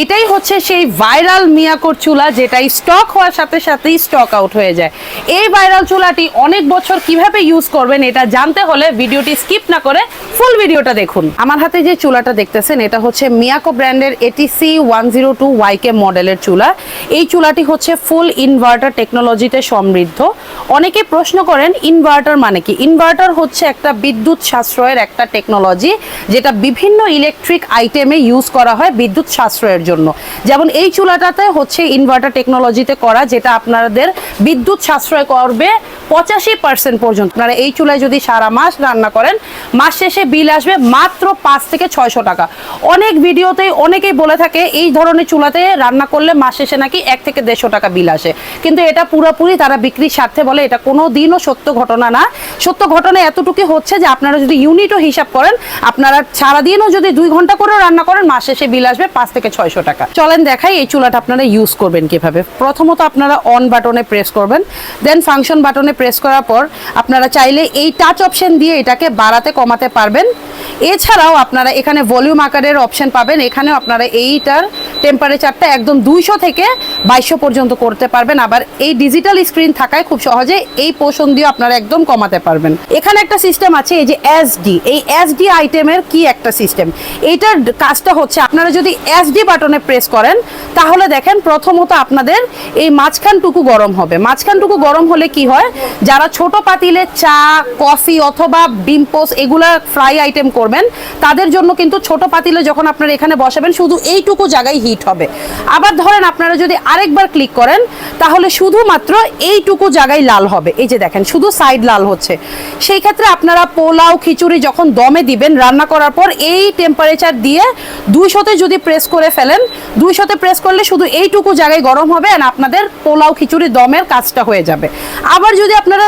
এটাই হচ্ছে সেই ভাইরাল মিয়াকোর চুলা, যেটা স্টক হওয়ার সাথে সাথেই স্টক আউট হয়ে যায়। এই ভাইরাল চুলাটি অনেক বছর কিভাবে ইউজ করবেন এটা জানতে হলে ভিডিওটি স্কিপ না করে ফুল ভিডিওটা দেখুন। আমার হাতে যে চুলাটা দেখতেছেন এটা হচ্ছে মিয়াকো ব্র্যান্ডের ATC 102 YK মডেলের চুলা। এই চুলাটি হচ্ছে ফুল ইনভার্টার টেকনোলজিতে সমৃদ্ধ। অনেকে প্রশ্ন করেন ইনভার্টার মানে কি? ইনভার্টার হচ্ছে একটা বিদ্যুৎ সাশ্রয়ের একটা টেকনোলজি, যেটা বিভিন্ন ইলেকট্রিক আইটেমে ইউজ করা হয় বিদ্যুৎ সাশ্রয়ের জন্য। যেমন এই চুলাটাতে হচ্ছে ইনভার্টার টেকনোলজিতে করা, যেটা আপনাদের বিদ্যুৎ সাশ্রয় করবে 85% পর্যন্ত। আপনারা এই চুলায় যদি সারা মাস রান্না করেন, মাস শেষে বিল আসবে মাত্র 5 থেকে 600 টাকা। অনেক ভিডিওতেই অনেকেই বলে থাকে এই ধরনের চুলাতে রান্না করলে মাস শেষে নাকি 1 থেকে 150 টাকা বিল আসে, কিন্তু এটা পুরোপুরি তারা বিক্রির স্বার্থে বলে। এটা কোনো দিনও সত্য ঘটনা না। সত্য ঘটনা এতটুকু হচ্ছে যে আপনারা যদি ইউনিটও হিসাব করেন, আপনারা সারাদিনও যদি 2 ঘন্টা করেও রান্না করেন, মাস শেষে বিল আসবে 5 থেকে 600 টাকা। চলেন দেখাই এই চুলাটা আপনারা ইউজ করবেন কিভাবে। প্রথমত আপনারা অন বাটনে প্রেস করবেন, দেন ফাংশন বাটনে প্রেস করার পর আপনারা চাইলে এই টাচ অপশন দিয়ে এটাকে বাড়াতে কমাতে পারবেন। এছাড়াও আপনারা এখানে ভলিউম আকারের অপশন পাবেন। এখানেও আপনারা এইটার টেম্পারেচারটা একদম 200 থেকে 2200 পর্যন্ত করতে পারবেন। আবার এই ডিজিটাল স্ক্রিন থাকায় খুব সহজে এই পোষণ দিয়ে আপনারা একদম কমাতে পারবেন। এখানে একটা সিস্টেম আছে, এই যে SD, এই SD আইটেমের কি একটা সিস্টেম। এইটার কাজটা হচ্ছে আপনারা যদি SD বাটনে প্রেস করেন, তাহলে দেখেন প্রথমত আপনাদের এই মাঝখানটুকু গরম হবে। মাঝখানটুকু গরম হলে কি হয়, যারা ছোট পাতিলে চা, কফি অথবা ডিম পোস্ট এগুলা ফ্রাই আইটেম করবেন, তাদের জন্য কিন্তু ছোট পাতিলে যখন আপনারা এখানে বসাবেন শুধু এইটুকু জায়গায় হিট হবে। আবার ধরেন আপনারা যদি আরেকবার ক্লিক করেন, তাহলে শুধুমাত্র এইটুকু জায়গায় লাল হবে। এই যে দেখেন শুধু সাইড লাল হচ্ছে। সেই ক্ষেত্রে আপনারা পোলাও খিচুড়ি যখন দমে দিবেন রান্না করার পর, এই টেম্পারেচার দিয়ে 200-তে যদি প্রেস করে ফেলেন, 200-তে প্রেস করলে শুধু এইটুকু জায়গায় গরম হবে, আর আপনাদের পোলাও খিচুড়ি দমের কাজটা হয়ে যাবে। আবার যদি আপনারা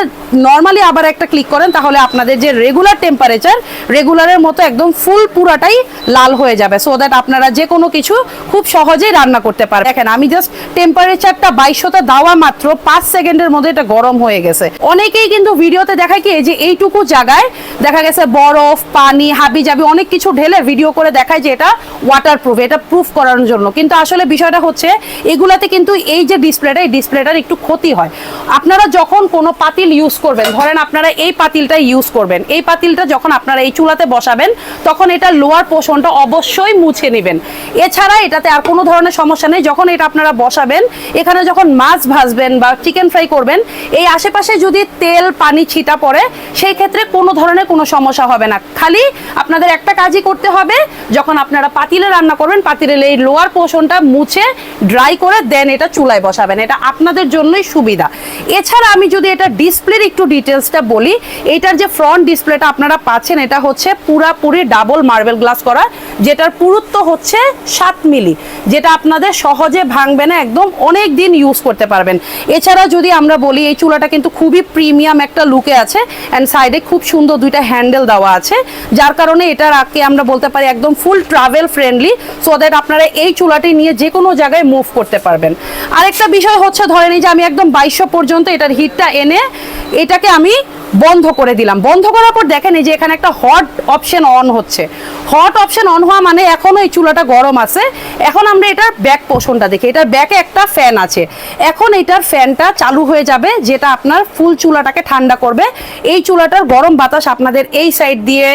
নর্মালি আবার একটা ক্লিক করেন, তাহলে আপনাদের যে রেগুলার টেম্পারেচার, রেগুলারের মতো একদম ফুল পুরাটাই লাল হয়ে যাবে, সো দ্যাট আপনারা যে কোনো কিছু খুব সহজেই রান্না করতে পারবেন। দেখেন আমি জাস্ট টেম্পারেচারটা 2200-তে দেওয়া মাত্র 5 সেকেন্ডের মধ্যে এটা গরম হয়ে গেছে। অনেকেই কিন্তু ভিডিওতে দেখায় কি, যে এইটুকু জায়গায় দেখা গেছে বরফ, পানি, হাবি জাবি অনেক কিছু ঢেলে ভিডিও করে দেখায় যে এটা ওয়াটার প্রুফ, এটা প্রুফ করানোর জন্য। কিন্তু আসলে বিষয়টা হচ্ছে এগুলাতে কিন্তু এই যে ডিসপ্লেটা, এই ডিসপ্লেটার একটু ক্ষতি হয়। আপনারা যখন কোনো পাতিল ইউজ করবেন, ধরেন আপনারা এই পাতিলটা ইউজ করবেন, এই পাতিলটা যখন আপনারা এই চুলাতে বসাবেন, তখন এটা লোয়ার পোর্শনটা অবশ্যই মুছে নেবেন। এছাড়া এটাতে আর কোনো ধরনের সমস্যা নেই। যখন এটা আপনারা বসাবেন, এখানে যখন মাছ ভাজবেন বা চিকেন ফ্রাই করবেন, এই আশেপাশে যদি তেল পানি ছিটা পড়ে, সেই ক্ষেত্রে কোনো ধরনের কোনো সমস্যা হবে না। খালি আপনাদের একটা কাজই করতে হবে, যখন আপনারা পাতিলে রান্না করবেন, পাতিলের এই লোয়ার পোর্শনটা মুছে ড্রাই করে দেন এটা চুলায় বসাবেন। এটা আপনাদের জন্যই সুবিধা। এছাড়া আমি যদি এটা ডিসপ্লের একটু ডিটেলসটা বলি, এইটার যে ফ্রন্ট ডিসপ্লেটা আপনারা পাচ্ছেন, এটা হচ্ছে পুরাপুরি ডাবল মার্বেল গ্লাস করা, যেটার পুরুত্ব হচ্ছে 7 মিলি, যেটা আপনাদের সহজে ভাঙবে না, একদম অনেক দিন ইউজ করতে পারবেন। এছাড়া যদি আমরা বলি, এই চুলাটা কিন্তু খুবই প্রিমিয়াম একটা লুকে আছে, অ্যান্ড সাইডে খুব সুন্দর 2টা হ্যান্ডেল দেওয়া আছে, যার কারণে এটার আগে আমরা বলতে পারি একদম ফুল ট্রাভেল ফ্রেন্ডলি, সো দ্যাট আপনারা এই চুলাটি নিয়ে যে কোনো জায়গায় মুভ করতে পারবেন। আরেকটা বিষয় হচ্ছে, ধরেন এই যে আমি একদম 2200 পর্যন্ত এটার হিটটা এনে এটাকে আমি বন্ধ করে দিলাম। বন্ধ করার পর দেখেন এই যে এখানে একটা হট অপশন অন হচ্ছে। হট অপশন অন হওয়া মানে এখনো এই চুলাটা গরম আছে। এখন আমরা এটার ব্যাক পোর্শনটা দেখি, এটার ব্যাকে একটা ফ্যান আছে। এখন এটার ফ্যানটা চালু হয়ে যাবে, যেটা আপনার ফুল চুলাটাকে ঠান্ডা করবে। এই চুলাটার গরম বাতাস আপনাদের এই সাইড দিয়ে,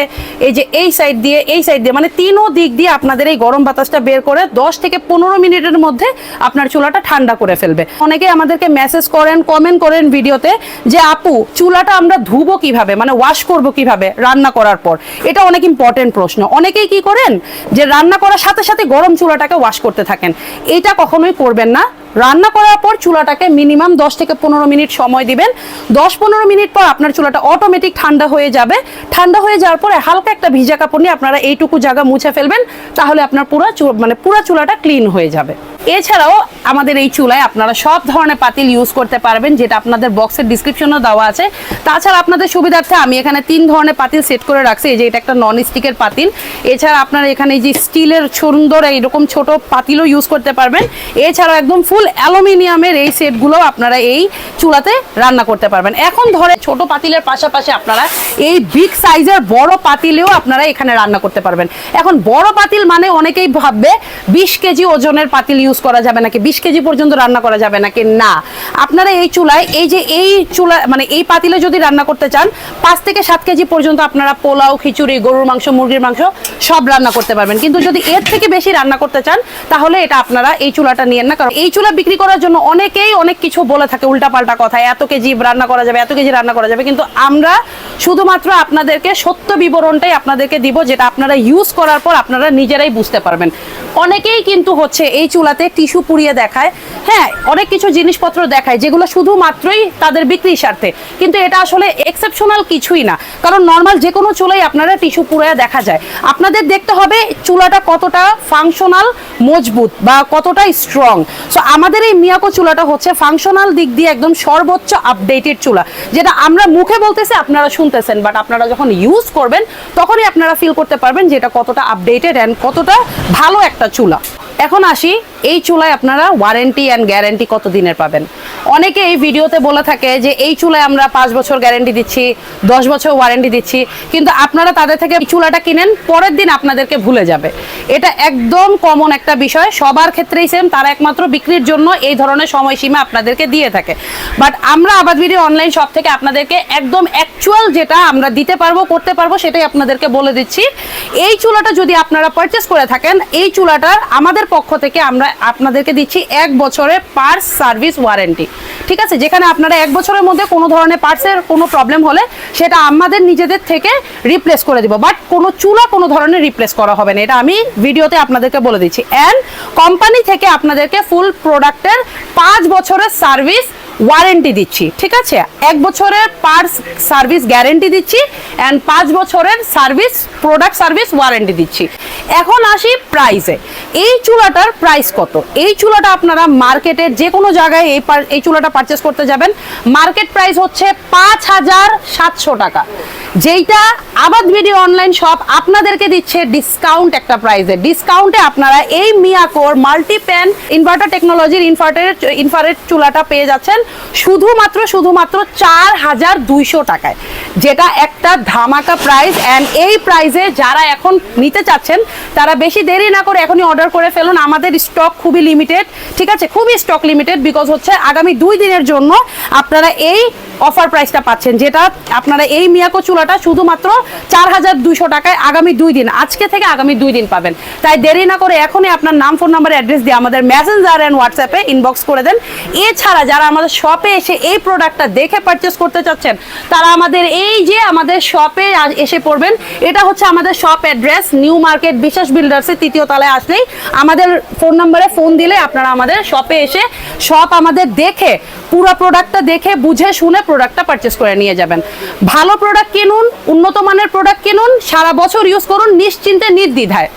এই যে এই সাইড দিয়ে, এই সাইড দিয়ে, মানে তিনও দিক দিয়ে আপনাদের এই গরম বাতাসটা বের করে 10 থেকে 15 মিনিটের মধ্যে আপনার চুলাটা ঠান্ডা করে ফেলবে। অনেকেই আমাদেরকে মেসেজ করেন, কমেন্ট করেন ভিডিওতে, যে আপু চুলাটা আমরা ধুবো কিভাবে, মানে ওয়াশ করবো কিভাবে রান্না করার পর। এটা অনেক ইম্পর্টেন্ট প্রশ্ন। অনেকেই কি করেন, যে রান্না করার সাথে সাথে গরম চুলাটাকে ওয়াশ করতে থাকেন। এটা কখনোই করবেন না। রান্না করার পর চুলাটাকে মিনিমাম 10 থেকে 15 মিনিট সময় দিবেন। 10-15 মিনিট পর আপনার চুলাটা অটোমেটিক ঠান্ডা হয়ে যাবে। ঠান্ডা হয়ে যাওয়ার পরে হালকা একটা ভিজা কাপড় নিয়ে আপনারা এইটুকু জায়গা মুছে ফেলবেন, তাহলে আপনার পুরো চুলাটা ক্লিন হয়ে যাবে। এছাড়াও আমাদের এই চুলায় আপনারা সব ধরনের পাতিল ইউজ করতে পারবেন, যেটা আপনাদের বক্সের ডিসক্রিপশনে দেওয়া আছে। তাছাড়া আপনাদের সুবিধার্থে আমি এখানে 3 ধরনের পাতিল সেট করে রাখছি। এই যে এটা একটা নন স্টিকের পাতিল, এছাড়া আপনারা এখানে এই যে স্টিলের সুন্দর এইরকম ছোট পাতিলও ইউজ করতে পারবেন। এছাড়াও একদম ফুল অ্যালুমিনিয়ামের এই সেটগুলো আপনারা এই চুলাতে রান্না করতে পারবেন। এখন ধরে ছোট পাতিলের পাশাপাশি আপনারা এই বিগ সাইজের বড় পাতিলেও আপনারা এখানে রান্না করতে পারবেন। এখন বড় পাতিল মানে অনেকেই ভাববে 20 কেজি ওজনের পাতিল ইউজ করা যাবে নাকি, 20 কেজি পর্যন্ত রান্না করা যাবে নাকি। না, আপনারা এই চুলায় এই চুলা মানে এই পাতিলে যদি রান্না করতে চান 5 থেকে 7 কেজি পর্যন্ত আপনারা পোলাও, খিচুড়ি, গরুর মাংস, মুরগির মাংস সব রান্না করতে পারবেন। কিন্তু যদি এর থেকে বেশি রান্না করতে চান তাহলে এটা আপনারা এই চুলাটা নিয়েন না, কারণ এই চুলা বিক্রি করার জন্য অনেকেই অনেক কিছু বলে থাকে উল্টাপাল্টা কথা, এত কেজি রান্না করা যাবে, এত কেজি রান্না করা যাবে। কিন্তু আমরা শুধুমাত্র আপনাদেরকে সত্য বিবরণটাই আপনাদেরকে দিব, যেটা আপনারা ইউজ করার পর আপনারা নিজেরাই বুঝতে পারবেন। অনেকেই কিন্তু হচ্ছে এই চুলাতে টিস্যু পুড়িয়ে দেখায়, হ্যাঁ অনেক কিছু জিনিসপত্র দেখায় যেগুলো শুধুমাত্রই তাদের বিক্রির স্বার্থে, কিন্তু এটা আসলে এক্সেপশনাল কিছুই না। কারণ নর্মাল যে কোনো চুলাই আপনারা টিস্যু পুড়িয়ে দেখা যায়। আপনাদের দেখতে হবে চুলাটা কতটা ফাংশনাল, মজবুত বা কতটা স্ট্রং। সো আমাদের এই মিয়াকো চুলাটা হচ্ছে ফাংশনাল দিক দিয়ে একদম সর্বোচ্চ আপডেটেড চুলা, যেটা আমরা মুখে বলতেছি আপনারা শুনতেছেন, বাট আপনারা যখন ইউজ করবেন তখনই আপনারা ফিল করতে পারবেন যে এটা কতটা আপডেটেড অ্যান্ড কতটা ভালো একটা চুলা। এখন আসি এই চুলায় আপনারা ওয়ারেন্টি অ্যান্ড গ্যারান্টি কত দিনের পাবেন। অনেকে এই ভিডিওতে বলে থাকে যে এই চুলায় আমরা 5 বছর গ্যারান্টি দিচ্ছি, 10 বছর ওয়ারেন্টি দিচ্ছি, কিন্তু আপনারা তাদের থেকে চুলাটা কিনেন, পরের দিন আপনাদেরকে ভুলে যাবে। এটা একদম কমন একটা বিষয়, সবার ক্ষেত্রেই সেম। তারা একমাত্র বিক্রির জন্য এই ধরনের সময়সীমা আপনাদেরকে দিয়ে থাকে। বাট আমরা আবাদ ভিডিও অনলাইন শপ থেকে আপনাদেরকে একদম অ্যাকচুয়াল যেটা আমরা দিতে পারবো, করতে পারবো, সেটাই আপনাদেরকে বলে দিচ্ছি। এই চুলাটা যদি আপনারা পারচেস করে থাকেন, এই চুলাটার আমাদের পক্ষ থেকে আমরা আপনাদেরকে দিচ্ছি 1 বছরের পার্টস সার্ভিস ওয়ারেন্টি। ঠিক আছে, যেখানে আপনারা 1 বছরের মধ্যে কোনো ধরনের পার্টসের কোনো প্রবলেম হলে সেটা আমাদের নিজেদের থেকে রিপ্লেস করে দিব, বাট কোনো চুলা কোনো ধরনের রিপ্লেস করা হবে না, এটা আমি ভিডিওতে আপনাদেরকে বলে দিচ্ছি। অ্যান্ড কোম্পানি থেকে আপনাদেরকে ফুল প্রোডাক্টের 5 বছরের সার্ভিস ওয়ারেন্টি দিচ্ছি। ঠিক আছে, 1 বছরের পার্টস সার্ভিস গ্যারেন্টি দিচ্ছি অ্যান্ড 5 বছরের সার্ভিস প্রোডাক্ট সার্ভিস ওয়ারেন্টি দিচ্ছি। এখন আসি প্রাইসে। এই চুলাটার প্রাইস কত? এই চুলাটা আপনারা মার্কেটের যে কোনো জায়গায় এই চুলাটা পারচেস করতে যাবেন, মার্কেট প্রাইস হচ্ছে 5700 টাকা, যেইটা আবাদ ভিডিও অনলাইন শপ আপনাদেরকে দিচ্ছে ডিসকাউন্ট একটা প্রাইসে। ডিসকাউন্টে আপনারা এই মিয়াকোর মাল্টি প্যান ইনভার্টার টেকনোলজির ইনফ্রারেড চুলাটা পেয়ে যাচ্ছেন শুধুমাত্র 4200 টাকায়, যেটা একটা ধামাকা প্রাইস। অ্যান্ড এই প্রাইসে যারা এখন নিতে চাচ্ছেন তারা বেশি দেরি না করে এখনই অর্ডার করে ফেলুন। আমাদের স্টক খুবই লিমিটেড, ঠিক আছে, খুবই স্টক লিমিটেড, বিকজ হচ্ছে আগামী 2 দিনের জন্য আপনারা এই অফার প্রাইসটা পাচ্ছেন, যেটা আপনারা এই মিয়াকো চুলাটা শুধুমাত্র 4200 টাকায় আগামী 2 দিন, আজকে থেকে আগামী 2 দিন পাবেন। তাই দেরি না করে এখনই আপনার নাম, ফোন নাম্বার, অ্যাড্রেস দিয়ে আমাদের মেসেঞ্জার এন্ড হোয়াটসঅ্যাপে ইনবক্স করে দেন। এছাড়া যারা আমাদের শপে এসে এই প্রোডাক্টটা দেখে পারচেস করতে চাচ্ছেন তারা আমাদের এই যে আমাদের শপে এসে পড়বেন। এটা হচ্ছে আমাদের শপ অ্যাড্রেস, নিউ মার্কেট বিশ্বাস বিল্ডার্সের 3য় তলায় আসলেই আমাদের ফোন নাম্বারে ফোন দিলে আপনারা আমাদের শপে এসে শপ আমাদের দেখে পুরো প্রোডাক্টটা দেখে বুঝে শুনে প্রোডাক্টটা পারচেস করে নিয়ে যাবেন। ভালো প্রোডাক্ট কিনুন, উন্নত মানের প্রোডাক্ট কিনুন, সারা বছর ইউজ করুন নিশ্চিন্তে নির্দ্বিধায়।